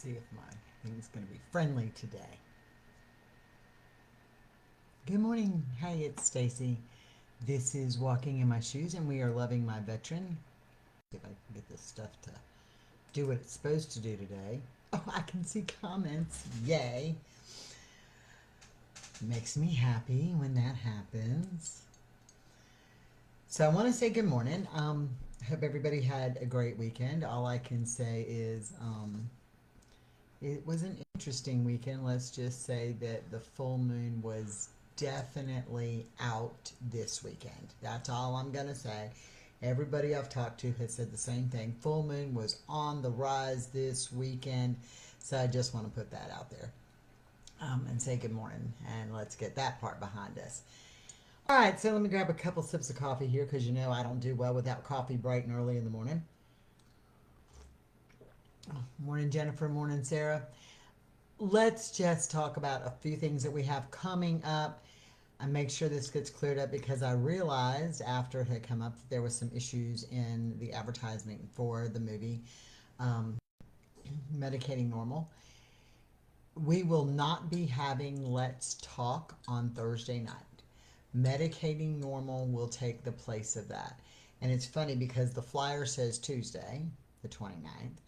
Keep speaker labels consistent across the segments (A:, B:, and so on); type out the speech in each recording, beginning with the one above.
A: see if my thing's going to be friendly today. Good morning. Hey, it's Stacy. This is Walking in My Shoes, and we are loving my veteran. See if I can get this stuff to do what it's supposed to do today. Oh, I can see comments. Yay. Makes me happy when that happens. So I want to say good morning. Hope everybody had a great weekend. All I can say is it was an interesting weekend. Let's just say that the full moon was definitely out this weekend. That's all I'm going to say. Everybody I've talked to has said the same thing. Full moon was on the rise this weekend. So I just want to put that out there and say good morning. And let's get that part behind us. All right, so let me grab a couple sips of coffee here because you know I don't do well without coffee bright and early in the morning. Morning, Jennifer. Morning, Sarah. Let's just talk about a few things that we have coming up and make sure this gets cleared up because I realized after it had come up that there was some issues in the advertisement for the movie um, Medicating Normal. We will not be having Let's Talk on Thursday night. Medicating Normal will take the place of that. And it's funny because the flyer says Tuesday, the 29th,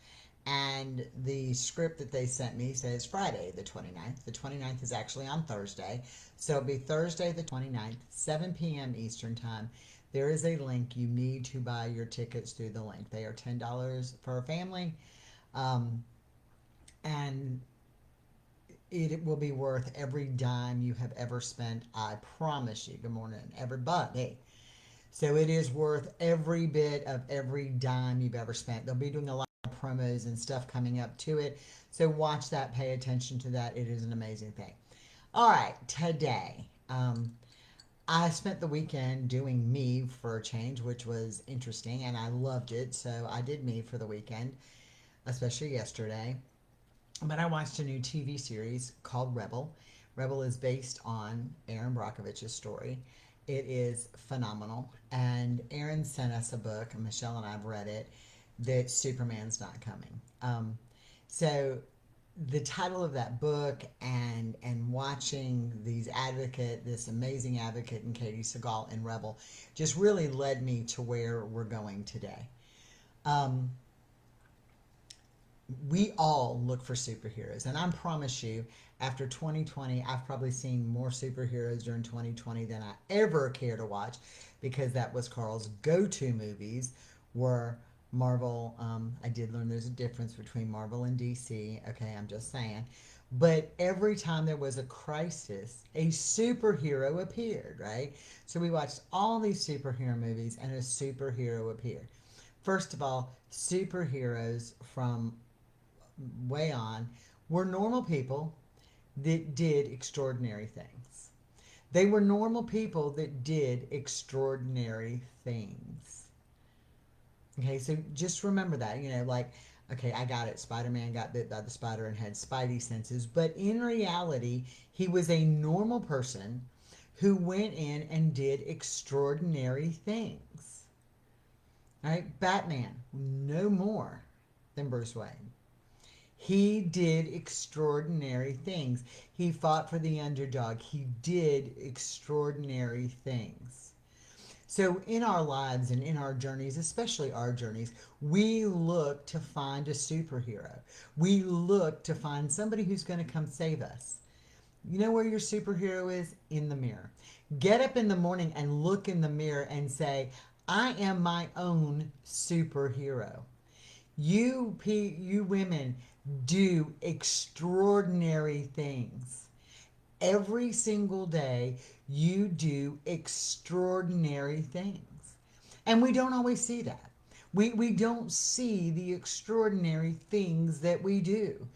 A: and the script that they sent me says Friday the 29th. The 29th is actually on Thursday. So it'll be Thursday the 29th, 7 p.m. Eastern Time. There is a link. You need to buy your tickets through the link. They are $10 for a family. And it will be worth every dime you have ever spent. I promise you. Good morning, everybody. So it is worth every bit of every dime you've ever spent. They'll be doing a lot of promos and stuff coming up to it. So watch that, pay attention to that. It is an amazing thing. All right, today. I spent the weekend doing me for a change, which was interesting, and I loved it. So I did me for the weekend, especially yesterday. But I watched a new TV series called Rebel. Rebel is based on Aaron Brockovich's story. It is phenomenal. And Aaron sent us a book, and Michelle and I have read it, that Superman's Not Coming. So the title of that book and watching this amazing advocate in Katie Seagal in Rebel just really led me to where we're going today. We all look for superheroes, and I promise you, after 2020, I've probably seen more superheroes during 2020 than I ever care to watch, because that was Carl's go-to movies were Marvel. I did learn there's a difference between Marvel and DC. Okay, I'm just saying. But every time there was a crisis, a superhero appeared, right? So we watched all these superhero movies, and a superhero appeared. First of all, superheroes from way on were normal people that did extraordinary things. They were normal people that did extraordinary things. Okay, so just remember that. Like, okay, I got it. Spider-Man got bit by the spider and had spidey senses. But in reality, he was a normal person who went in and did extraordinary things. All right, Batman, no more than Bruce Wayne. He did extraordinary things. He fought for the underdog. He did extraordinary things. So in our lives and in our journeys, especially our journeys, we look to find a superhero. We look to find somebody who's going to come save us. You know where your superhero is? In the mirror. Get up in the morning and look in the mirror and say, I am my own superhero. You women do extraordinary things. Every single day, you do extraordinary things. And we don't always see that. We don't see the extraordinary things that we do.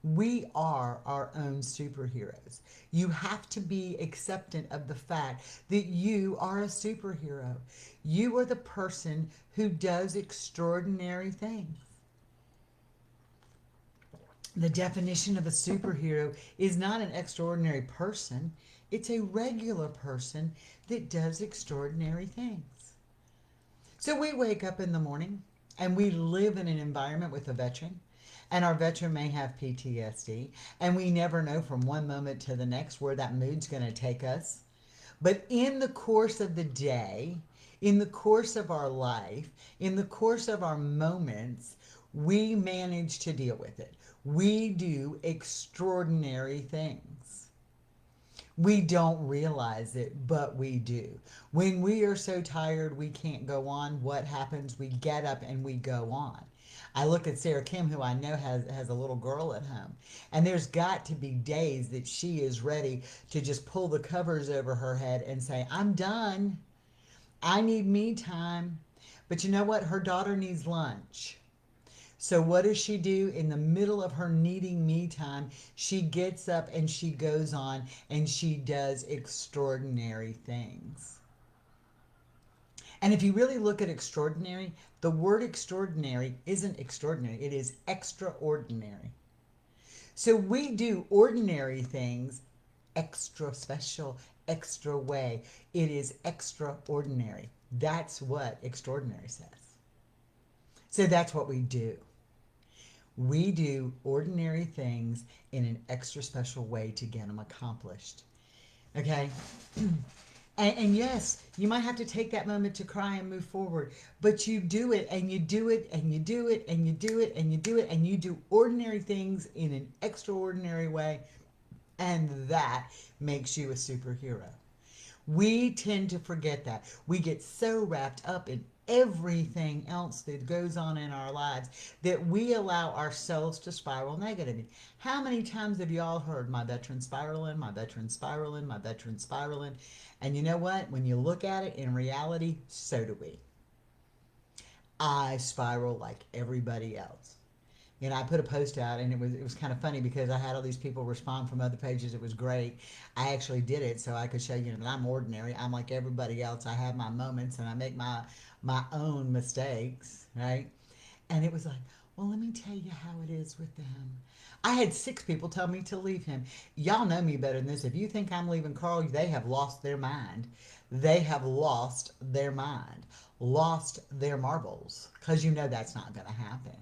A: We are our own superheroes. You have to be acceptant of the fact that you are a superhero. You are the person who does extraordinary things. The definition of a superhero is not an extraordinary person. It's a regular person that does extraordinary things. So we wake up in the morning and we live in an environment with a veteran. And our veteran may have PTSD. And we never know from one moment to the next where that mood's going to take us. But in the course of the day, in the course of our life, in the course of our moments, we manage to deal with it. We do extraordinary things. We don't realize it, but we do. When we are so tired we can't go on, what happens? We get up and we go on. I look at Sarah Kim, who I know has a little girl at home, and there's got to be days that she is ready to just pull the covers over her head and say, I'm done. I need me time. But you know what? Her daughter needs lunch. So what does she do in the middle of her needing me time? She gets up and she goes on and she does extraordinary things. And if you really look at extraordinary, the word extraordinary isn't extraordinary, it is extraordinary. So we do ordinary things extra special, extra way. It is extraordinary. That's what extraordinary says. So that's what we do. We do ordinary things in an extra special way to get them accomplished. Okay? And yes, you might have to take that moment to cry and move forward, but you do it and you do it and you do it and you do it and you do it and you do ordinary things in an extraordinary way, and that makes you a superhero. We tend to forget that. We get so wrapped up in everything else that goes on in our lives that we allow ourselves to spiral negatively. How many times have you all heard, my veteran spiraling, my veteran spiraling, my veteran spiraling? And you know what? When you look at it in reality, so do we. I spiral like everybody else. You know, I put a post out and it was kind of funny because I had all these people respond from other pages. It was great. I actually did it so I could show you that I'm ordinary. I'm like everybody else. I have my moments and I make my own mistakes, right? And it was like, well, let me tell you how it is with them. I had 6 people tell me to leave him. Y'all know me better than this. If you think I'm leaving Carl, they have lost their mind. They have lost their mind, lost their marbles, because you know that's not going to happen.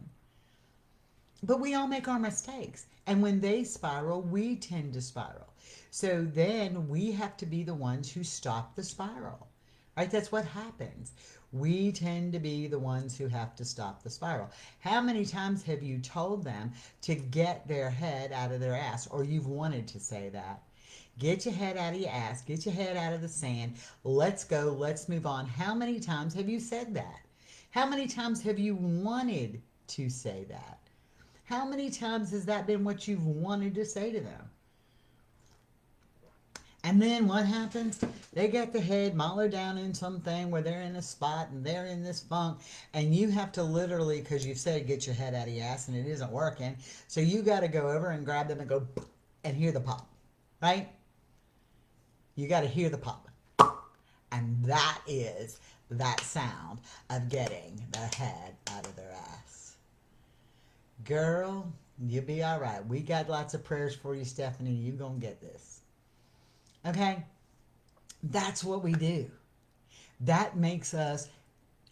A: But we all make our mistakes. And when they spiral, we tend to spiral. So then we have to be the ones who stop the spiral. Right? That's what happens. We tend to be the ones who have to stop the spiral. How many times have you told them to get their head out of their ass, or you've wanted to say that? Get your head out of your ass. Get your head out of the sand. Let's go. Let's move on. How many times have you said that? How many times have you wanted to say that? How many times has that been what you've wanted to say to them? And then what happens? They get the head mired down in something where they're in a spot and they're in this funk, and you have to literally, because you've said get your head out of your ass and it isn't working, so you got to go over and grab them and go and hear the pop, right? You got to hear the pop. And that is that sound of getting the head out of their ass. Girl, you'll be all right. We got lots of prayers for you, Stephanie. You gonna get this. Okay? That's what we do. That makes us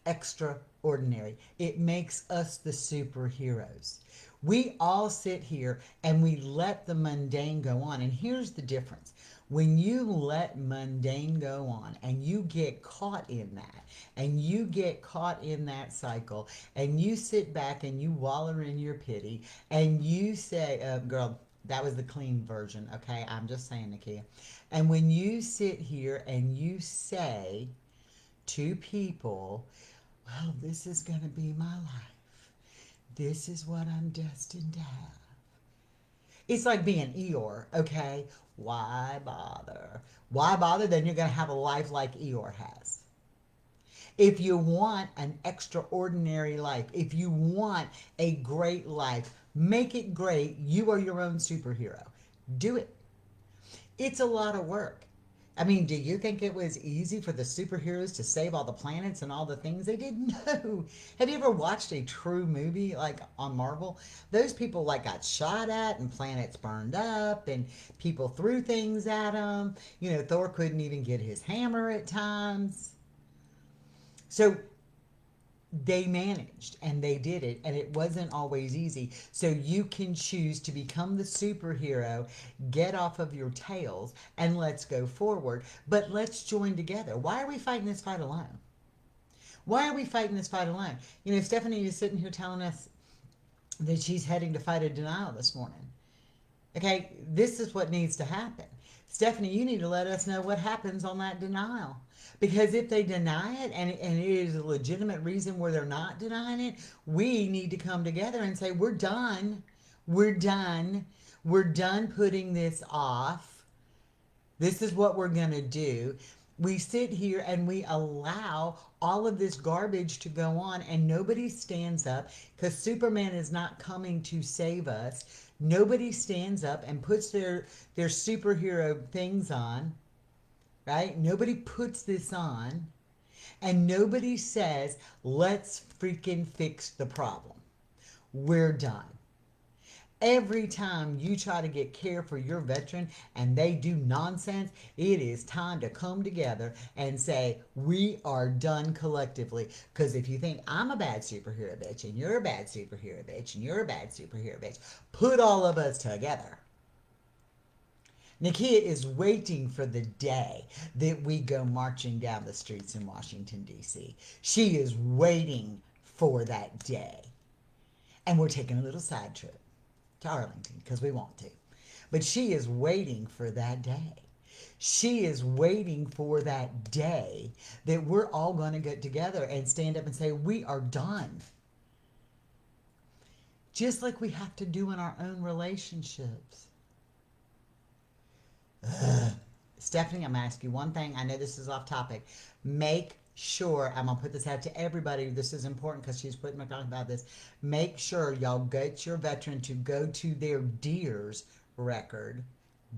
A: extraordinary. It makes us the superheroes. We all sit here and we let the mundane go on. And here's the difference. When you let mundane go on and you get caught in that, and you get caught in that cycle, and you sit back and you wallow in your pity, and you say, girl, that was the clean version, okay? I'm just saying, Nakia. And when you sit here and you say to people, well, this is going to be my life. This is what I'm destined to have. It's like being Eeyore, okay? Why bother? Why bother? Then you're going to have a life like Eeyore has. If you want an extraordinary life, if you want a great life, make it great. You are your own superhero. Do it. It's a lot of work. I mean, do you think it was easy for the superheroes to save all the planets and all the things they did? No. Have you ever watched a true movie like on Marvel? Those people like got shot at and planets burned up and people threw things at them. You know, Thor couldn't even get his hammer at times. So they managed and they did it, and it wasn't always easy. So you can choose to become the superhero, get off of your tails, and let's go forward. But let's join together. Why are we fighting this fight alone? Why are we fighting this fight alone? You know, Stephanie is sitting here telling us that she's heading to fight a denial this morning. Okay, this is what needs to happen. Stephanie, you need to let us know what happens on that denial. Because if they deny it, and it is a legitimate reason where they're not denying it, we need to come together and say, we're done. We're done. We're done putting this off. This is what we're going to do. We sit here and we allow all of this garbage to go on, and nobody stands up because Superman is not coming to save us. Nobody stands up and puts their superhero things on, right? Nobody puts this on, and nobody says, let's freaking fix the problem. We're done. Every time you try to get care for your veteran and they do nonsense, it is time to come together and say, we are done collectively. Because if you think I'm a bad superhero bitch, and you're a bad superhero bitch, and you're a bad superhero bitch, put all of us together. Nakia is waiting for the day that we go marching down the streets in Washington, D.C. She is waiting for that day. And we're taking a little side trip to Arlington because we want to. But she is waiting for that day. She is waiting for that day that we're all going to get together and stand up and say, we are done. Just like we have to do in our own relationships. Stephanie, I'm going to ask you one thing. I know this is off topic. Make sure, I'm going to put this out to everybody. This is important because she's putting me talking about this. Make sure y'all get your veteran to go to their DEERS record.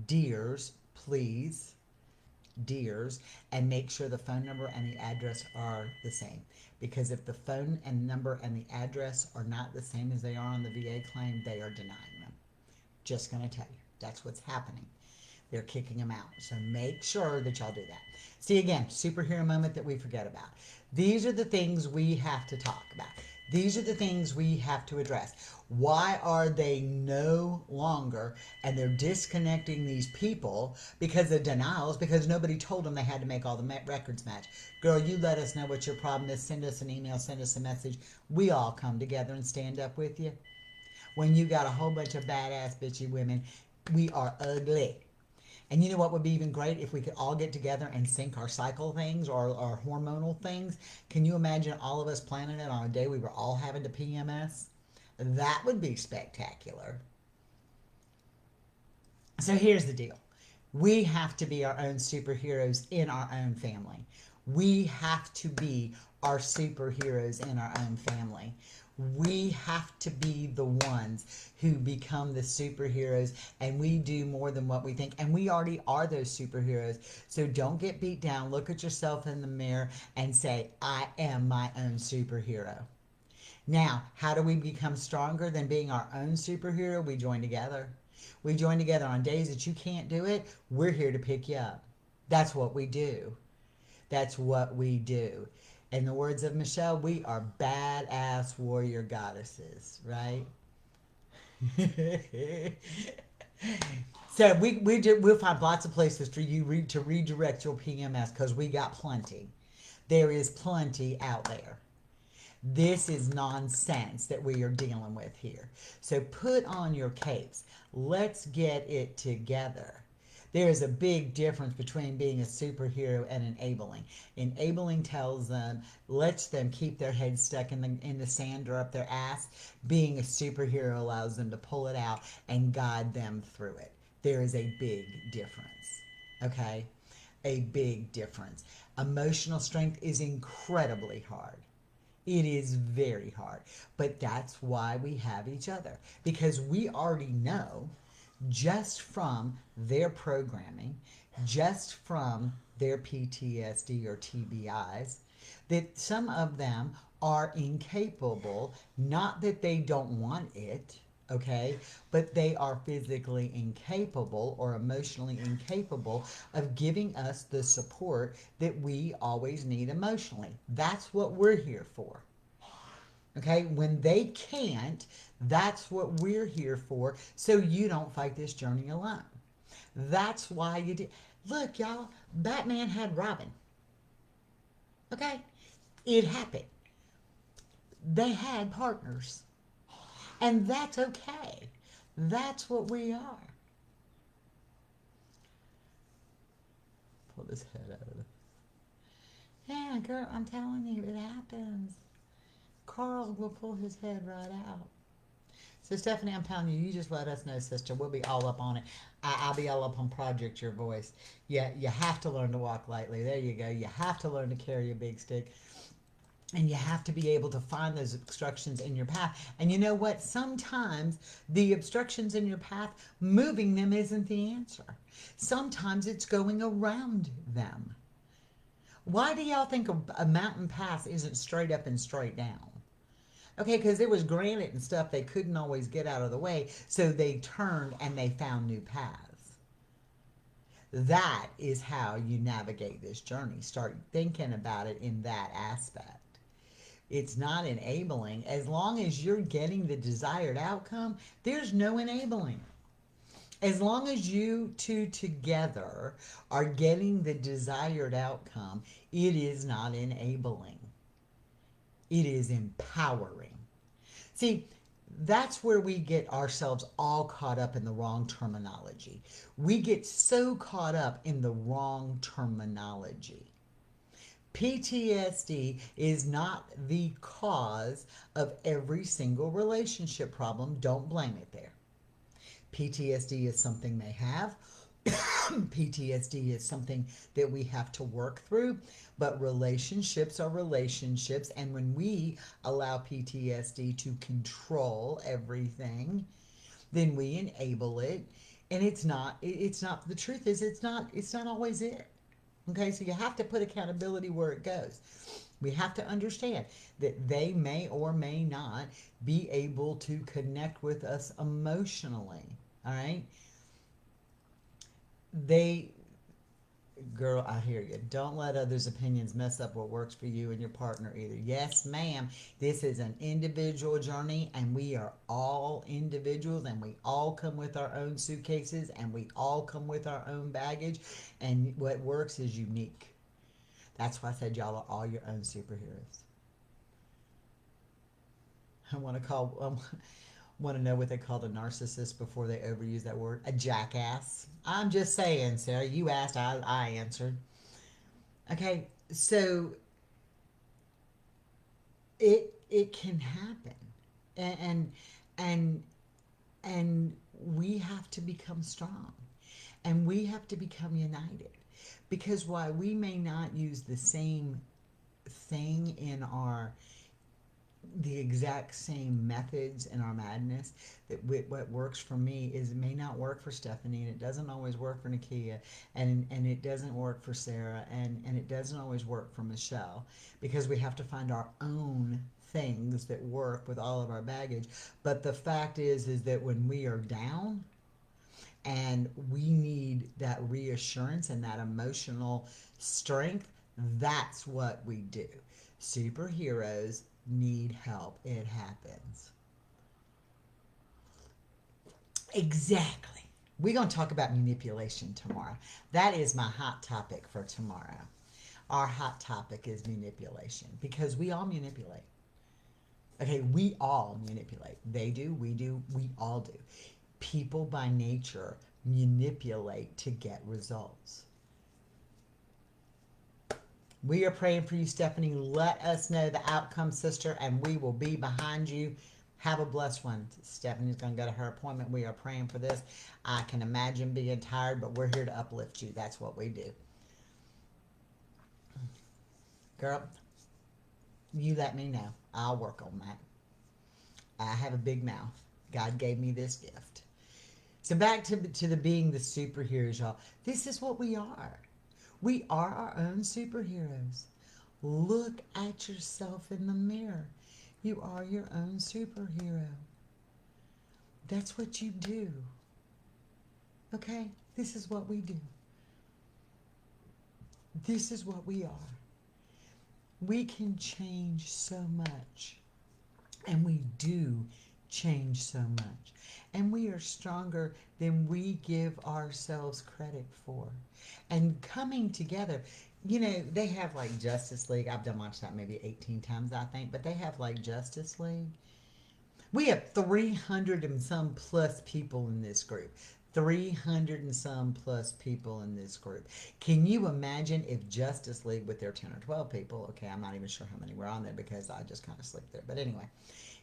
A: DEERS, please. DEERS. And make sure the phone number and the address are the same. Because if the phone and number and the address are not the same as they are on the VA claim, they are denying them. Just going to tell you. That's what's happening. They're kicking them out. So make sure that y'all do that. See, again, superhero moment that we forget about. These are the things we have to talk about. These are the things we have to address. Why are they no longer, and they're disconnecting these people because of denials, because nobody told them they had to make all the records match. Girl, you let us know what your problem is. Send us an email, send us a message. We all come together and stand up with you. When you got a whole bunch of badass bitchy women, we are ugly. And you know what would be even great? If we could all get together and sync our cycle things or our hormonal things. Can you imagine all of us planning it on a day we were all having to PMS? That would be spectacular. So here's the deal. We have to be our own superheroes in our own family. We have to be our superheroes in our own family. We have to be the ones who become the superheroes, and we do more than what we think. And we already are those superheroes. So don't get beat down. Look at yourself in the mirror and say, I am my own superhero. Now, how do we become stronger than being our own superhero? We join together. We join together on days that you can't do it. We're here to pick you up. That's what we do. That's what we do. In the words of Michelle, we are badass warrior goddesses, right? So we'll find lots of places for you to redirect your PMS because we got plenty. There is plenty out there. This is nonsense that we are dealing with here. So put on your capes. Let's get it together. There is a big difference between being a superhero and enabling. Enabling tells them, lets them keep their heads stuck in the sand or up their ass. Being a superhero allows them to pull it out and guide them through it. There is a big difference, okay? A big difference. Emotional strength is incredibly hard. It is very hard, but that's why we have each other, because we already know just from their programming, just from their PTSD or TBIs, that some of them are incapable, not that they don't want it, okay, but they are physically incapable or emotionally incapable of giving us the support that we always need emotionally. That's what we're here for. Okay, when they can't, that's what we're here for, so you don't fight this journey alone. That's why you do. Look, y'all, Batman had Robin. Okay, it happened. They had partners, and that's okay. That's what we are. Pull his head out of the. Yeah, girl, I'm telling you, it happens. Carl will pull his head right out. So, Stephanie, I'm telling you, you just let us know, sister. We'll be all up on it. I'll be all up on Project Your Voice. Yeah, you have to learn to walk lightly. There you go. You have to learn to carry a big stick. And you have to be able to find those obstructions in your path. And you know what? Sometimes the obstructions in your path, moving them isn't the answer. Sometimes it's going around them. Why do y'all think a mountain path isn't straight up and straight down? Okay, because there was granite and stuff they couldn't always get out of the way, so they turned and they found new paths. That is how you navigate this journey. Start thinking about it in that aspect. It's not enabling. As long as you're getting the desired outcome, there's no enabling. As long as you two together are getting the desired outcome, it is not enabling. It is empowering. See, that's where we get ourselves all caught up in the wrong terminology. We get so caught up in the wrong terminology. PTSD is not the cause of every single relationship problem. Don't blame it there. PTSD is something they have. PTSD is something that we have to work through, but relationships are relationships. And when we allow PTSD to control everything, then we enable it. And the truth is, it's not always it. Okay, so you have to put accountability where it goes. We have to understand that they may or may not be able to connect with us emotionally. All right, they girl, I hear you. Don't let others' opinions mess up what works for you and your partner either. Yes, ma'am. This is an individual journey, and we are all individuals, and we all come with our own suitcases, and we all come with our own baggage, and what works is unique. That's why I said y'all are all your own superheroes. I want to call. Want to know what they call a narcissist before they overuse that word? A jackass. I'm just saying, Sarah. You asked, I answered. Okay, so it can happen, and and and we have to become strong, and we have to become united, because why we may not use the same thing in our the exact same methods in our madness, that what works for me is may not work for Stephanie, and it doesn't always work for Nakia, and it doesn't work for Sarah, and it doesn't always work for Michelle, because we have to find our own things that work with all of our baggage. But the fact is that when we are down and we need that reassurance and that emotional strength, that's what we do. Superheroes need help. It happens. Exactly. We're going to talk about manipulation tomorrow. That is my hot topic for tomorrow. Our hot topic is manipulation, because we all manipulate. Okay, we all manipulate. They do, we all do. People by nature manipulate to get results. We are praying for you, Stephanie. Let us know the outcome, sister, and we will be behind you. Have a blessed one. Stephanie's going to go to her appointment. We are praying for this. I can imagine being tired, but we're here to uplift you. That's what we do. Girl, you let me know. I'll work on that. I have a big mouth. God gave me this gift. So back to the being the superheroes, y'all. This is what we are. We are our own superheroes. Look at yourself in the mirror. You are your own superhero. That's what you do. Okay? This is what we do. This is what we are. We can change so much. And we do change so much. And we are stronger than we give ourselves credit for. And coming together, you know, they have like Justice League. I've done watched that maybe 18 times, I think, but they have like Justice League. We have 300 and some plus people in this group. 300 and some plus people in this group. Can you imagine if Justice League with their 10 or 12 people, okay, I'm not even sure how many were on there because I just kind of slipped there. But anyway,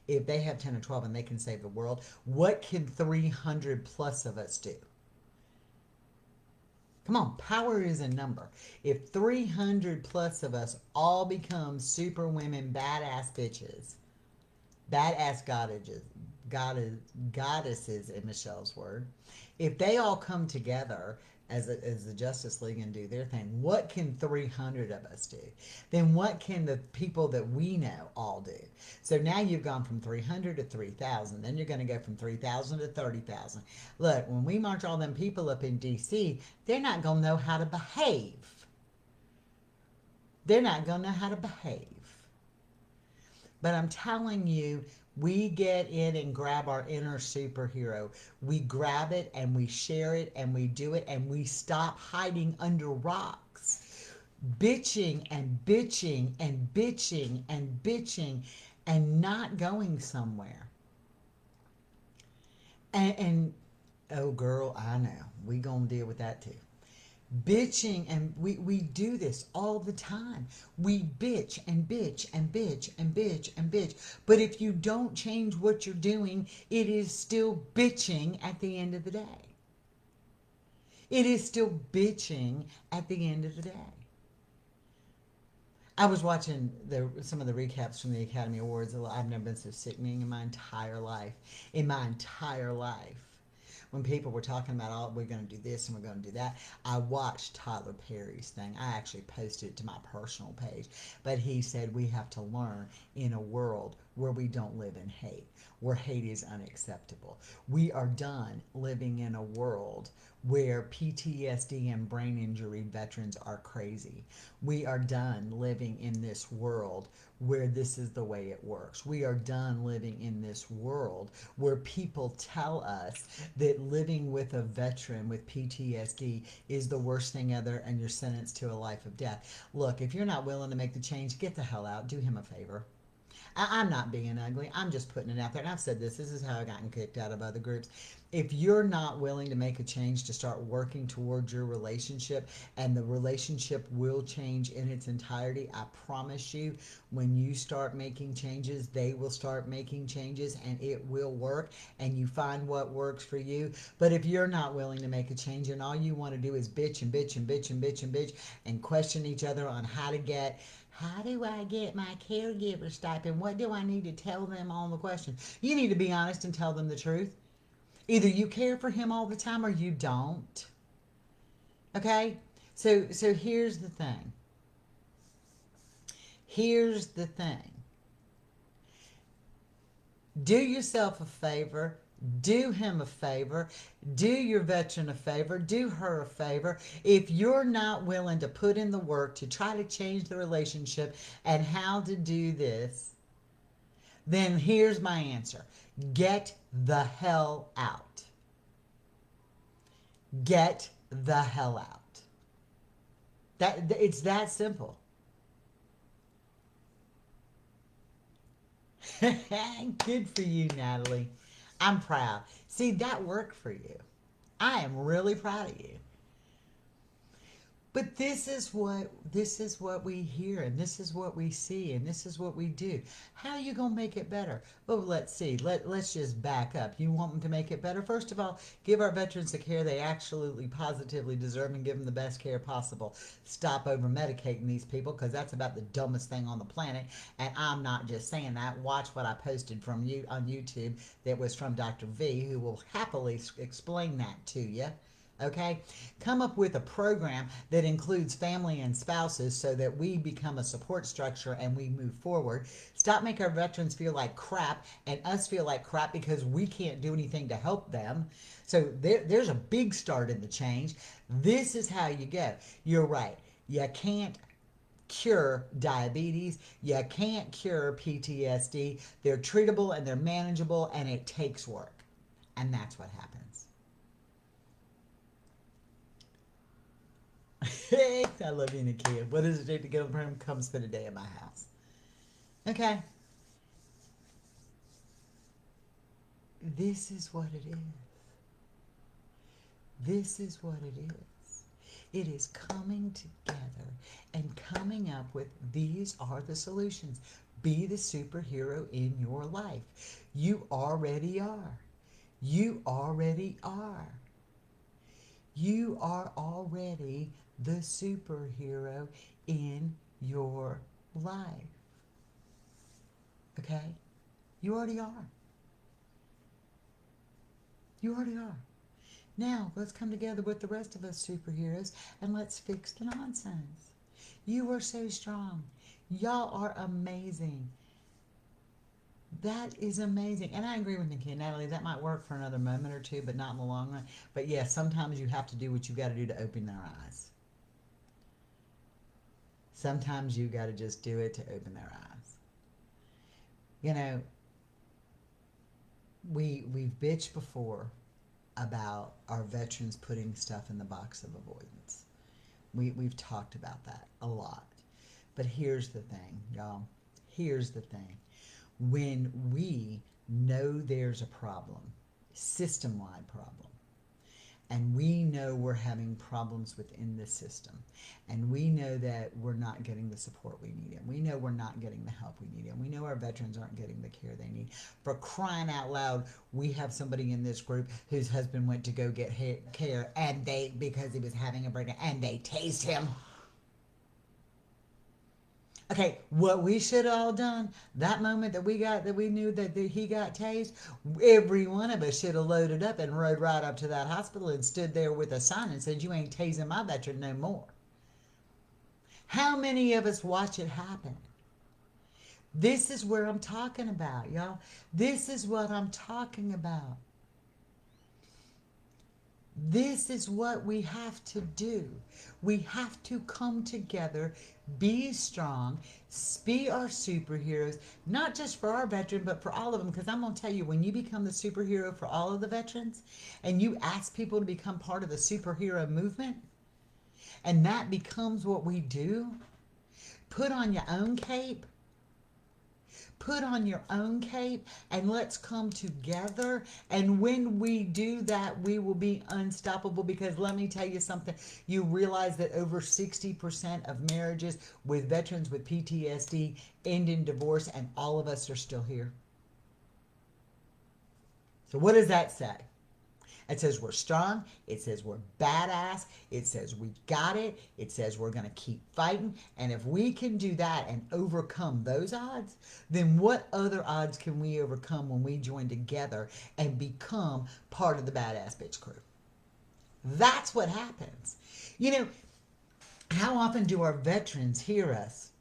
A: if they have 10 or 12 and they can save the world, what can 300 plus of us do? Come on, power is a number. If 300 plus of us all become super women, badass bitches, badass goddesses in Michelle's word, if they all come together as the Justice League and do their thing, what can 300 of us do? Then what can the people that we know all do? So now you've gone from 300 to 3,000. Then you're going to go from 3,000 to 30,000. Look, when we march all them people up in D.C., they're not going to know how to behave. They're not going to know how to behave. But I'm telling you, we get in and grab our inner superhero. We grab it and we share it and we do it and we stop hiding under rocks. Bitching and bitching and bitching and bitching and not going somewhere. And oh girl, I know. We gonna deal with that too. Bitching, and we do this all the time. We bitch and bitch and bitch and bitch and bitch. But if you don't change what you're doing, it is still bitching at the end of the day. It is still bitching at the end of the day. I was watching some of the recaps from the Academy Awards. I've never been so sickening in my entire life. In my entire life. When people were talking about, oh, we're going to do this and we're going to do that, I watched Tyler Perry's thing. I actually posted it to my personal page. But he said we have to learn in a world where we don't live in hate, where hate is unacceptable. We are done living in a world where PTSD and brain injury veterans are crazy. We are done living in this world where this is the way it works. We are done living in this world where people tell us that living with a veteran with PTSD is the worst thing ever and you're sentenced to a life of death. Look, if you're not willing to make the change, get the hell out. Do him a favor. I'm not being ugly. I'm just putting it out there. And I've said this. This is how I've gotten kicked out of other groups. If you're not willing to make a change to start working towards your relationship, and the relationship will change in its entirety, I promise you, when you start making changes, they will start making changes and it will work, and you find what works for you. But if you're not willing to make a change and all you want to do is bitch and bitch and bitch and bitch and bitch and question each other on how do I get my caregiver stipend? What do I need to tell them on the question? You need to be honest and tell them the truth. Either you care for him all the time or you don't. Okay? So here's the thing. Here's the thing. Do yourself a favor. Do him a favor. Do your veteran a favor. Do her a favor. If you're not willing to put in the work to try to change the relationship and how to do this, then here's my answer. Get the hell out. Get the hell out. It's that simple. Good for you, Natalie. I'm proud. See, that worked for you. I am really proud of you. But this is what we hear, and this is what we see, and this is what we do. How are you gonna make it better? Well, let's see. Let's just back up. You want them to make it better? First of all, give our veterans the care they absolutely positively deserve and give them the best care possible. Stop over medicating these people, because that's about the dumbest thing on the planet. And I'm not just saying that. Watch what I posted from you on YouTube that was from Dr. V, who will happily explain that to you. Okay? Come up with a program that includes family and spouses so that we become a support structure and we move forward. Stop making our veterans feel like crap and us feel like crap because we can't do anything to help them. So there's a big start in the change. This is how you go. You're right. You can't cure diabetes. You can't cure PTSD. They're treatable and they're manageable, and it takes work. And that's what happens. I love you, Nakia. What does it take to get home? Come spend a day at my house. Okay. This is what it is. This is what it is. It is coming together and coming up with these are the solutions. Be the superhero in your life. You already are. You already are. You are already the superhero in your life. Okay? You already are. You already are. Now, let's come together with the rest of us superheroes and let's fix the nonsense. You are so strong. Y'all are amazing. That is amazing. And I agree with Nikki, Natalie, that might work for another moment or two, but not in the long run. But yes, sometimes you have to do what you got to do to open their eyes. Sometimes you got to just do it to open their eyes. You know, we've bitched before about our veterans putting stuff in the box of avoidance. We've talked about that a lot. But here's the thing, y'all. Here's the thing. When we know there's a problem, system-wide problem, and we know we're having problems within the system, and we know that we're not getting the support we need, and we know we're not getting the help we need, and we know our veterans aren't getting the care they need. For crying out loud, we have somebody in this group whose husband went to go get care, and because he was having a breakdown, and they tased him. Okay, what we should have all done, that moment that we knew that he got tased, every one of us should have loaded up and rode right up to that hospital and stood there with a sign and said, "You ain't tasing my veteran no more." How many of us watch it happen? This is where I'm talking about, y'all. This is what I'm talking about. This is what we have to do. We have to come together, be strong, be our superheroes, not just for our veteran, but for all of them. Because I'm going to tell you, when you become the superhero for all of the veterans, and you ask people to become part of the superhero movement, and that becomes what we do, put on your own cape. Put on your own cape and let's come together. And when we do that, we will be unstoppable, because let me tell you something. You realize that over 60% of marriages with veterans with PTSD end in divorce, and all of us are still here. So what does that say? It says we're strong. It says we're badass. It says we got it. It says we're going to keep fighting. And if we can do that and overcome those odds, then what other odds can we overcome when we join together and become part of the Badass Bitch crew? That's what happens. You know, how often do our veterans hear us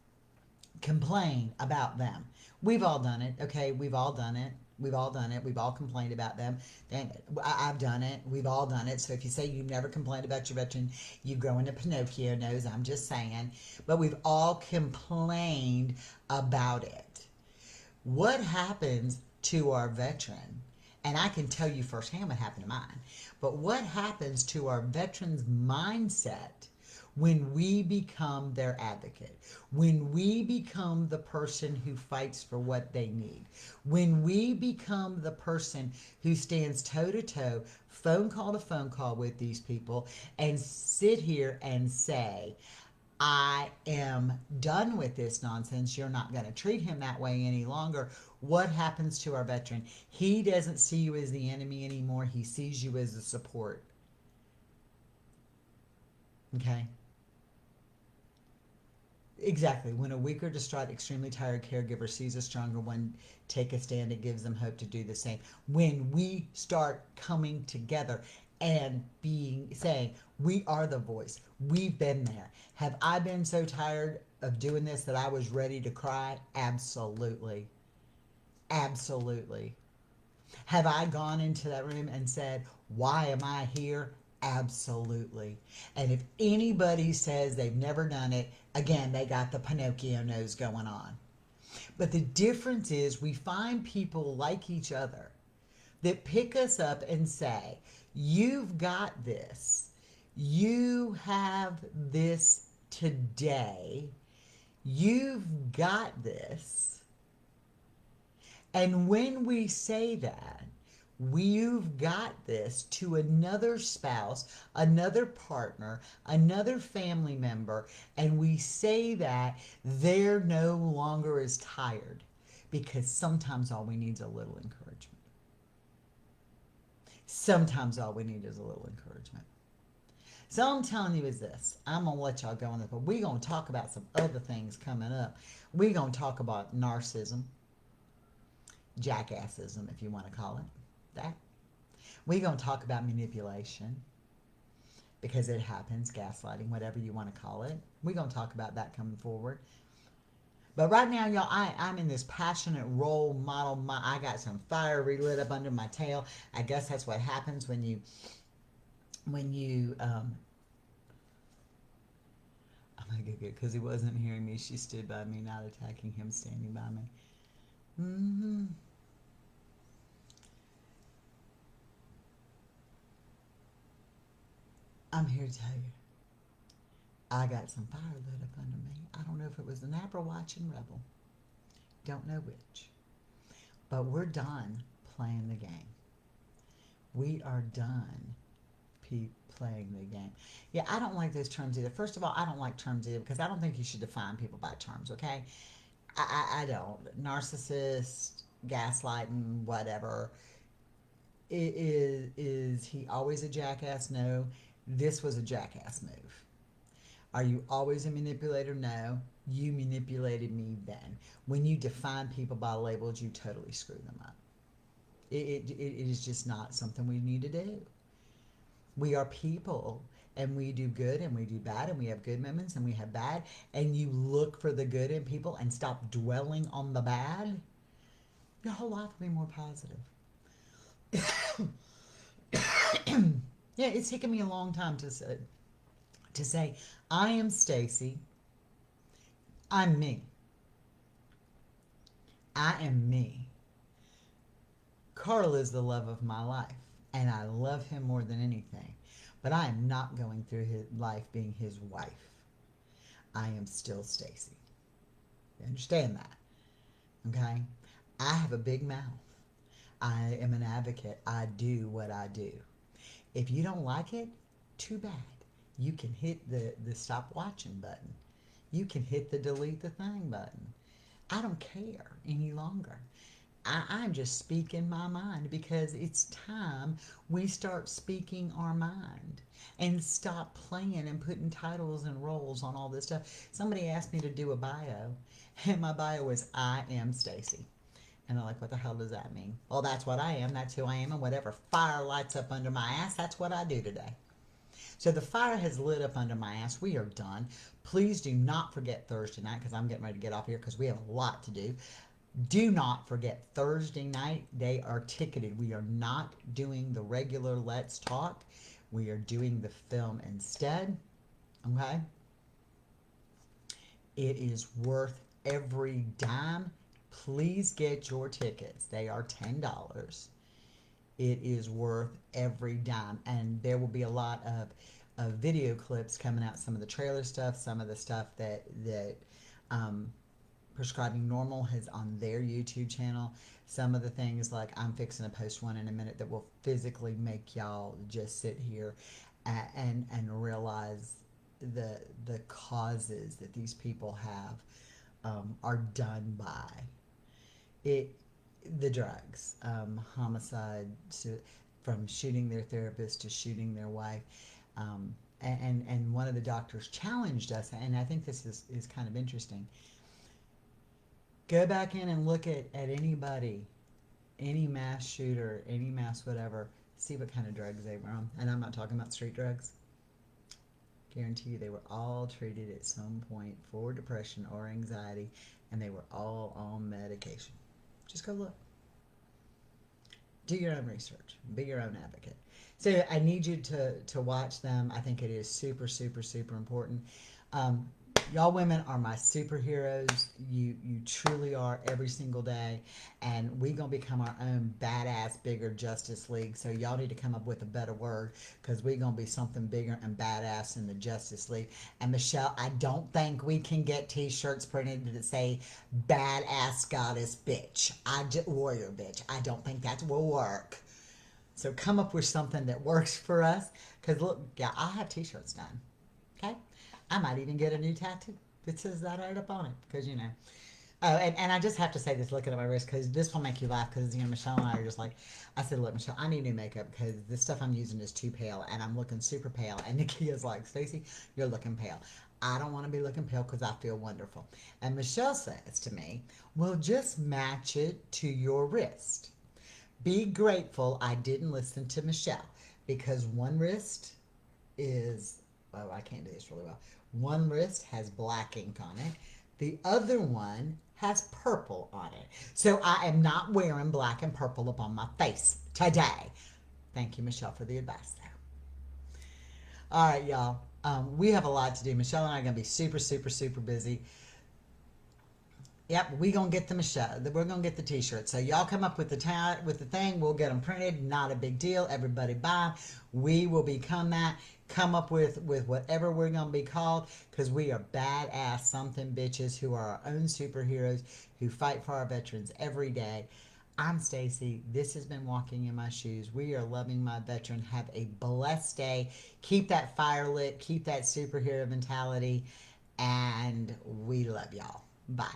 A: complain about them? We've all done it, okay? We've all done it. We've all done it. We've all complained about them. I've done it. We've all done it. So if you say you've never complained about your veteran, you grow into Pinocchio nose. I'm just saying. But we've all complained about it. What happens to our veteran? And I can tell you firsthand what happened to mine. But what happens to our veterans' mindset when we become their advocate, when we become the person who fights for what they need, when we become the person who stands toe-to-toe, phone call to phone call with these people, and sit here and say, I am done with this nonsense. You're not going to treat him that way any longer. What happens to our veteran? He doesn't see you as the enemy anymore. He sees you as a support. Okay? Exactly. When a weak or distraught, extremely tired caregiver sees a stronger one take a stand, it gives them hope to do the same. When we start coming together and saying, we are the voice. We've been there. Have I been so tired of doing this that I was ready to cry? Absolutely. Absolutely. Have I gone into that room and said, why am I here? Absolutely. And if anybody says they've never done it, Again, they got the Pinocchio nose going on. But the difference is we find people like each other that pick us up and say, "You've got this. You have this today. You've got this." And when we say that, "We've got this" to another spouse, another partner, another family member, and we say that, they're no longer as tired, because sometimes all we need is a little encouragement. Sometimes all we need is a little encouragement. So I'm telling you is this. I'm going to let y'all go on this, but we're going to talk about some other things coming up. We're going to talk about narcissism, jackassism, if you want to call it that. We're going to talk about manipulation, because it happens, gaslighting, whatever you want to call it. We're going to talk about that coming forward. But right now, y'all, I'm in this passionate role model. I got some fire relit up under my tail. I guess that's what happens when you oh my god, because he wasn't hearing me. She stood by me, not attacking him, standing by me. Mm-hmm. I'm here to tell you, I got some fire lit up under me. I don't know if it was an Apple Watch and Rebel. Don't know which. But we're done playing the game. We are done playing the game. Yeah, I don't like those terms either. First of all, I don't like terms either, because I don't think you should define people by terms, okay? I don't. Narcissist, gaslighting, whatever. Is he always a jackass? No. This was a jackass move. Are you always a manipulator? No. You manipulated me then. When you define people by labels, you totally screw them up. It is just not something we need to do. We are people, and we do good and we do bad, and we have good moments and we have bad, and you look for the good in people and stop dwelling on the bad, your whole life will be more positive. Yeah, it's taken me a long time to say I am Stacy. I'm me. I am me. Carl is the love of my life, and I love him more than anything. But I am not going through his life being his wife. I am still Stacy. You understand that? Okay? I have a big mouth. I am an advocate. I do what I do. If you don't like it, too bad. You can hit the stop watching button. You can hit the delete the thing button. I don't care any longer. I'm just speaking my mind, because it's time we start speaking our mind and stop playing and putting titles and roles on all this stuff. Somebody asked me to do a bio, and my bio was "I am Stacy." And they're like, "What the hell does that mean?" Well, that's what I am. That's who I am. And whatever fire lights up under my ass, that's what I do today. So the fire has lit up under my ass. We are done. Please do not forget Thursday night, because I'm getting ready to get off here because we have a lot to do. Do not forget Thursday night. They are ticketed. We are not doing the regular Let's Talk. We are doing the film instead. Okay? It is worth every dime. Please get your tickets. They are $10. It is worth every dime. And there will be a lot of video clips coming out, some of the trailer stuff, some of the stuff that Prescribing Normal has on their YouTube channel. Some of the things, like I'm fixing to post one in a minute that will physically make y'all just sit here and realize the causes that these people have are done by it. The drugs, homicide, from shooting their therapist to shooting their wife. And one of the doctors challenged us, and I think this is kind of interesting. Go back in and look at anybody, any mass shooter, any mass whatever, see what kind of drugs they were on. And I'm not talking about street drugs. Guarantee you they were all treated at some point for depression or anxiety, and they were all on medication. Just go look. Do your own research. Be your own advocate. So I need you to watch them. I think it is super, super, super important. Um, Y'all women are my superheroes. You truly are every single day. And we gonna become our own badass bigger Justice League. So y'all need to come up with a better word because we gonna be something bigger and badass in the Justice League. And Michelle, I don't think we can get t-shirts printed that say badass goddess bitch. Warrior bitch. I don't think that will work. So come up with something that works for us. Cause look, yeah, I'll have t-shirts done. Okay? I might even get a new tattoo that says that right up on it. Because, you know. Oh, and I just have to say this looking at my wrist because this will make you laugh because, you know, Michelle and I are just like, I said, look, Michelle, I need new makeup because this stuff I'm using is too pale and I'm looking super pale. And Nikia's like, Stacey, you're looking pale. I don't want to be looking pale because I feel wonderful. And Michelle says to me, well, just match it to your wrist. Be grateful I didn't listen to Michelle because one wrist is, oh, I can't do this really well. One wrist has black ink on it. The other one has purple on it. So I am not wearing black and purple upon my face today. Thank you, Michelle, for the advice there. All right, y'all. We have a lot to do. Michelle and I are going to be super, super, super busy. Yep, we gonna get the Michelle. We're gonna get the T-shirts. So y'all come up with the thing. We'll get them printed. Not a big deal. Everybody buy. We will become that. Come up with whatever we're gonna be called because we are badass something bitches who are our own superheroes who fight for our veterans every day. I'm Stacy. This has been Walking in My Shoes. We are loving my veteran. Have a blessed day. Keep that fire lit. Keep that superhero mentality. And we love y'all. Bye.